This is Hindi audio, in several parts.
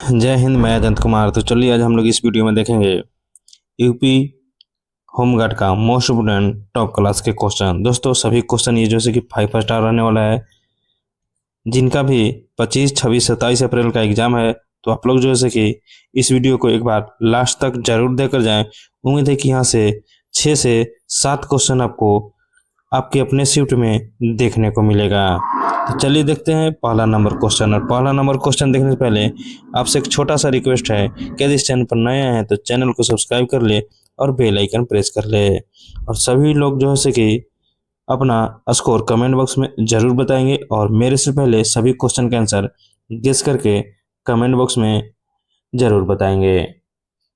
जय हिंद। मैं अजंत कुमार। तो चलिए आज हम लोग इस वीडियो में देखेंगे यूपी होमगार्ड का मोस्ट इम्पोर्टेंट टॉप क्लास के क्वेश्चन। दोस्तों सभी क्वेश्चन ये जैसे कि 5 स्टार रहने वाला है, जिनका भी 25, 26, 27 अप्रैल का एग्जाम है। तो आप लोग जैसे कि इस वीडियो को एक बार लास्ट तक जरूर देकर जाएं। उम्मीद है कि यहाँ से 6 से 7 क्वेश्चन आपको आपके अपने शिफ्ट में देखने को मिलेगा। तो चलिए देखते हैं पहला नंबर क्वेश्चन। और पहला नंबर क्वेश्चन देखने से पहले आपसे एक छोटा सा रिक्वेस्ट है कि यदि इस चैनल पर नए हैं तो चैनल को सब्सक्राइब कर ले और बेल आइकन प्रेस कर ले। और सभी लोग जो है से कि अपना स्कोर कमेंट बॉक्स में जरूर बताएंगे और मेरे से पहले सभी क्वेश्चन के आंसर गेस करके कमेंट बॉक्स में जरूर बताएंगे।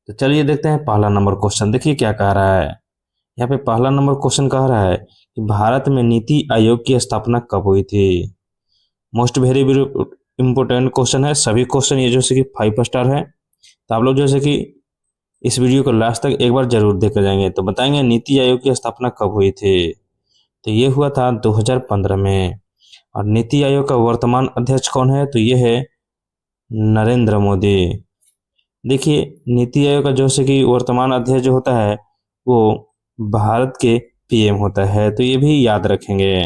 तो चलिए देखते हैं पहला नंबर क्वेश्चन। देखिए क्या कह रहा है। यहाँ पे पहला नंबर क्वेश्चन कह रहा है कि भारत में नीति आयोग की स्थापना कब हुई थी। मोस्ट वेरी इंपोर्टेंट क्वेश्चन है। सभी क्वेश्चन ये जैसे कि 5 स्टार है, तो आप लोग जैसे कि इस वीडियो को लास्ट तक एक बार जरूर देखकर जाएंगे। तो बताएंगे नीति आयोग की स्थापना कब हुई थी। तो ये हुआ था 2015 में। और नीति आयोग का वर्तमान अध्यक्ष कौन है, तो ये है नरेंद्र मोदी। देखिए नीति आयोग का जैसे कि वर्तमान अध्यक्ष जो होता है वो भारत के पीएम होता है, तो ये भी याद रखेंगे।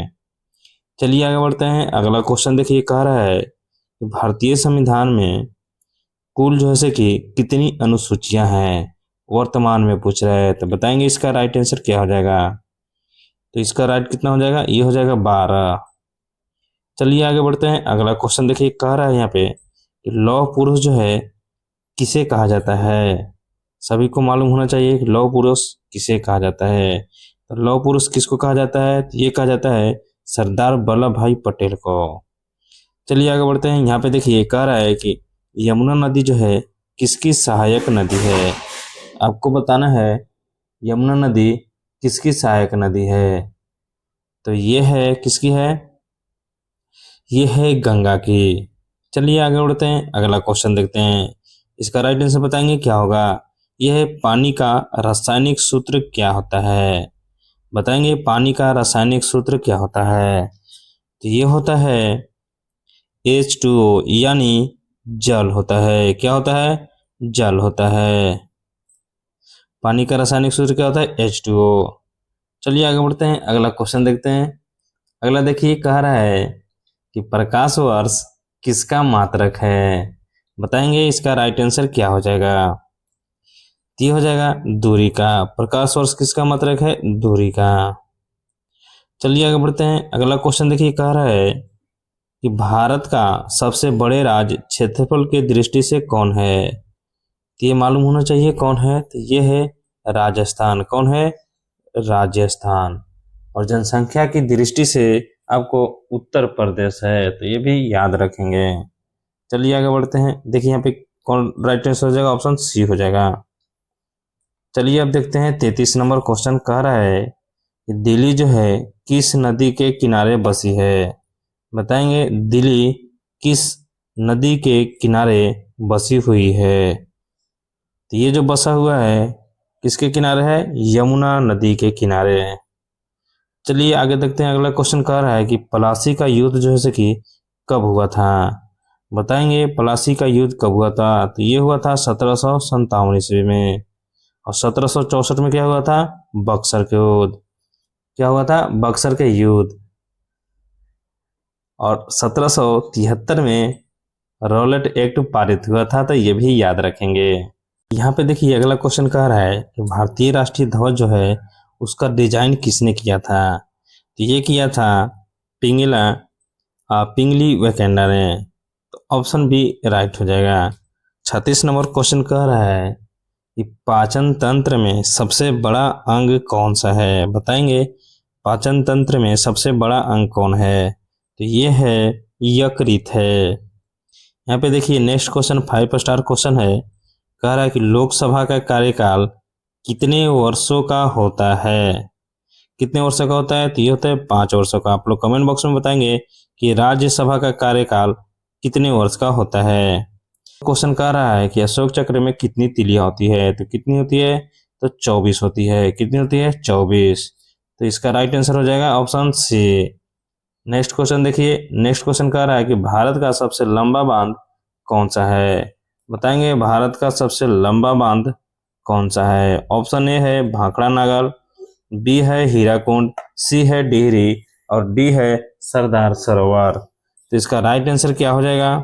चलिए आगे बढ़ते हैं। अगला क्वेश्चन देखिए कह रहा है कि भारतीय संविधान में कुल जो है कि कितनी अनुसूचियां हैं, वर्तमान में पूछ रहा है। तो बताएंगे इसका राइट आंसर क्या हो जाएगा। तो इसका राइट कितना हो जाएगा, ये हो जाएगा 12। चलिए आगे बढ़ते हैं। अगला क्वेश्चन देखिए कह रहा है यहाँ पे कि लौह पुरुष जो है किसे कहा जाता है। सभी को मालूम होना चाहिए कि लौह पुरुष किसे कहा जाता है। तो लौह पुरुष किसको कहा जाता है, तो ये कहा जाता है सरदार वल्लभ भाई पटेल को। चलिए आगे बढ़ते हैं। यहाँ पे देखिए कह रहा है कि यमुना नदी जो है किसकी सहायक नदी है। आपको बताना है यमुना नदी किसकी सहायक नदी है। तो ये है किसकी है, ये है गंगा की। चलिए आगे बढ़ते हैं। अगला क्वेश्चन देखते हैं। इसका राइट आंसर बताएंगे क्या होगा। यह है पानी का रासायनिक सूत्र क्या होता है। बताएंगे पानी का रासायनिक सूत्र क्या होता है। तो ये होता है H2O, यानी जल होता है। क्या होता है, जल होता है। पानी का रासायनिक सूत्र क्या होता है, H2O। चलिए आगे बढ़ते हैं। अगला क्वेश्चन देखते हैं। अगला देखिए कह रहा है कि प्रकाश वर्ष किसका मात्रक है। बताएंगे इसका राइट आंसर क्या हो जाएगा। ये हो जाएगा दूरी का। प्रकाश वर्ष किसका मात्रक है, दूरी का। चलिए आगे बढ़ते हैं। अगला क्वेश्चन देखिए कह रहा है कि भारत का सबसे बड़े राज्य क्षेत्रफल के दृष्टि से कौन है। तो ये मालूम होना चाहिए कौन है। तो ये है राजस्थान। कौन है, राजस्थान। और जनसंख्या की दृष्टि से आपको उत्तर प्रदेश है, तो ये भी याद रखेंगे। चलिए आगे बढ़ते हैं। देखिए यहाँ पे कौन राइट आंसर हो जाएगा, ऑप्शन सी हो जाएगा। चलिए अब देखते हैं 33 नंबर क्वेश्चन कह रहा है कि दिल्ली जो है किस नदी के किनारे बसी है। बताएंगे दिल्ली किस नदी के किनारे बसी हुई है। तो ये जो बसा हुआ है किसके किनारे है, यमुना नदी के किनारे। चलिए आगे देखते हैं। अगला क्वेश्चन कह रहा है कि प्लासी का युद्ध जो है कि कब हुआ था। बताएंगे प्लासी का युद्ध कब हुआ था। तो ये हुआ था 1757 ईस्वी में। और 1764 में क्या हुआ था, बक्सर के युद्ध। क्या हुआ था, बक्सर के युद्ध। और 1773 में रॉलेट एक्ट पारित हुआ था। तो ये भी याद रखेंगे। यहाँ पे देखिए अगला क्वेश्चन कह रहा है कि भारतीय राष्ट्रीय ध्वज जो है उसका डिजाइन किसने किया था। तो ये किया था पिंगली वेकेंडा ने। तो ऑप्शन बी राइट हो जाएगा। 36 नंबर क्वेश्चन कह रहा है कि पाचन तंत्र में सबसे बड़ा अंग कौन सा है। बताएंगे पाचन तंत्र में सबसे बड़ा अंग कौन है। तो ये है यकृत है। यहाँ पे देखिए नेक्स्ट क्वेश्चन 5 स्टार क्वेश्चन है। कह रहा है कि लोकसभा का कार्यकाल कितने वर्षों का होता है। कितने वर्षों का होता है, तो ये होता है 5 वर्षों का। आप लोग कमेंट बॉक्स में बताएंगे कि राज्यसभा का कार्यकाल कितने वर्ष का होता है। क्वेश्चन कह रहा है कि अशोक चक्र में कितनी तिलियां होती है। तो कितनी होती है, तो 24 होती है। कितनी होती है, 24। तो इसका राइट आंसर हो जाएगा ऑप्शन सी। नेक्स्ट क्वेश्चन देखिए। नेक्स्ट क्वेश्चन कह रहा है कि भारत का सबसे लंबा बांध कौन सा है। बताएंगे भारत का सबसे लंबा बांध कौन सा है। ऑप्शन ए है भाखड़ा नागल, बी है हीराकुंड, सी है डिहरी और डी है सरदार सरोवर। तो इसका राइट आंसर क्या हो जाएगा,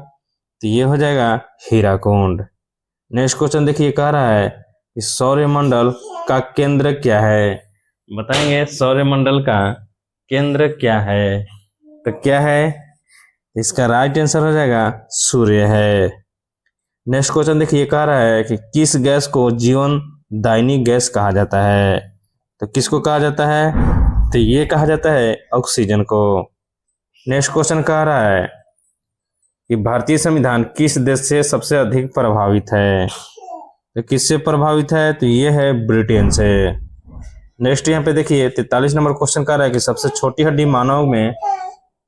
तो ये हो जाएगा हीराकुंड। नेक्स्ट क्वेश्चन देखिए, कह रहा है कि सौरमंडल का केंद्र क्या है। बताएंगे सौरमंडल का केंद्र क्या है, तो क्या है, इसका राइट आंसर हो जाएगा सूर्य है। नेक्स्ट क्वेश्चन देखिए, कह रहा है कि किस गैस को जीवन दायिनी गैस कहा जाता है। तो किसको कहा जाता है, तो ये कहा जाता है ऑक्सीजन को। नेक्स्ट क्वेश्चन कह रहा है कि भारतीय संविधान किस देश से सबसे अधिक प्रभावित है। तो किससे प्रभावित है, तो ये है ब्रिटेन से। नेक्स्ट यहाँ पे देखिए 43 नंबर क्वेश्चन कह रहा है कि सबसे छोटी हड्डी मानव में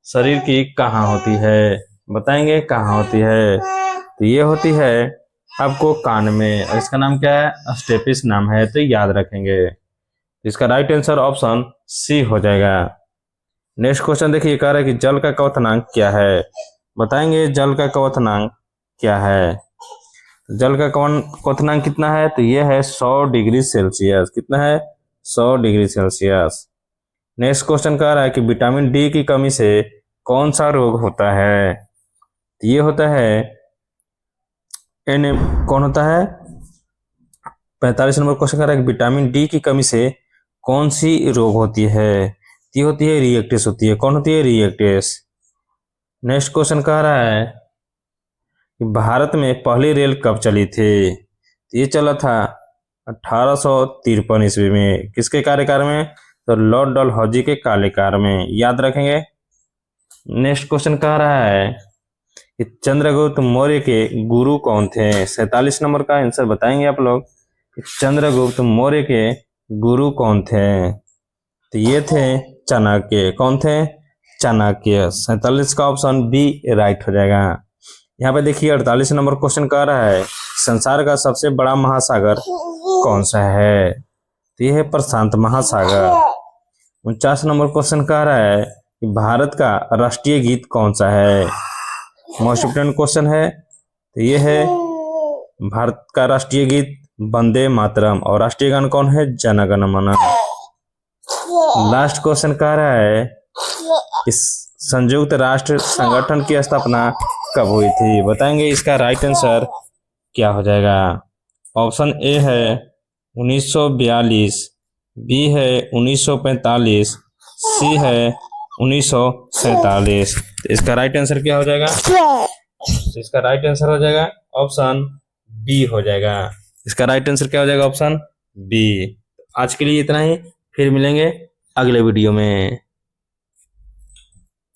शरीर की कहाँ होती है। बताएंगे कहाँ होती है, तो ये होती है आपको कान में, और इसका नाम क्या है, स्टेपिस नाम है, तो याद रखेंगे। इसका राइट आंसर ऑप्शन सी हो जाएगा। नेक्स्ट क्वेश्चन देखिए, कह रहा है कि जल का क्वथनांक क्या है। बताएंगे जल का क्वथनांक क्या है। जल का क्वथनांक कितना है, तो ये है 100 डिग्री सेल्सियस। कितना है, 100 डिग्री सेल्सियस। नेक्स्ट क्वेश्चन कह रहा है कि विटामिन डी की कमी से कौन सा रोग होता है। तो ये होता है कौन होता है, 45 नंबर क्वेश्चन कह रहा है कि विटामिन डी की कमी से कौन सी रोग होती है। ये होती है रिएक्टिस होती है। कौन होती है, रिएक्टिस। नेक्स्ट क्वेश्चन कह रहा है कि भारत में पहली रेल कब चली थी। ये चला था 1853 ईस्वी में। किसके कार्यकाल में, तो लॉर्ड डलहौजी के कार्यकाल में, याद रखेंगे। नेक्स्ट क्वेश्चन कह रहा है कि चंद्रगुप्त मौर्य के गुरु कौन थे। 47 नंबर का आंसर बताएंगे आप लोग। चंद्रगुप्त मौर्य के गुरु कौन थे, तो ये थे चाणक्य। कौन थे, चाणक्य। 47 का ऑप्शन बी राइट हो जाएगा। यहाँ पे देखिए 48 नंबर क्वेश्चन कह रहा है संसार का सबसे बड़ा महासागर कौन सा है, तो ये है प्रशांत महासागर। 49 नंबर क्वेश्चन कह रहा है कि भारत का राष्ट्रीय गीत कौन सा है। मोस्ट इम्पोर्टेंट क्वेश्चन है, तो ये है भारत का राष्ट्रीय गीत वंदे मातरम, और राष्ट्रीय गान कौन है, जन गण मन। लास्ट क्वेश्चन कह रहा है इस संयुक्त राष्ट्र संगठन की स्थापना कब हुई थी। बताएंगे इसका राइट आंसर क्या हो जाएगा। ऑप्शन ए है 1942, बी है 1945, सी है 1947। तो इसका राइट आंसर क्या हो जाएगा, तो इसका राइट आंसर हो जाएगा ऑप्शन बी हो जाएगा। इसका राइट आंसर क्या हो जाएगा, ऑप्शन बी। आज के लिए इतना ही, फिर मिलेंगे अगले वीडियो में।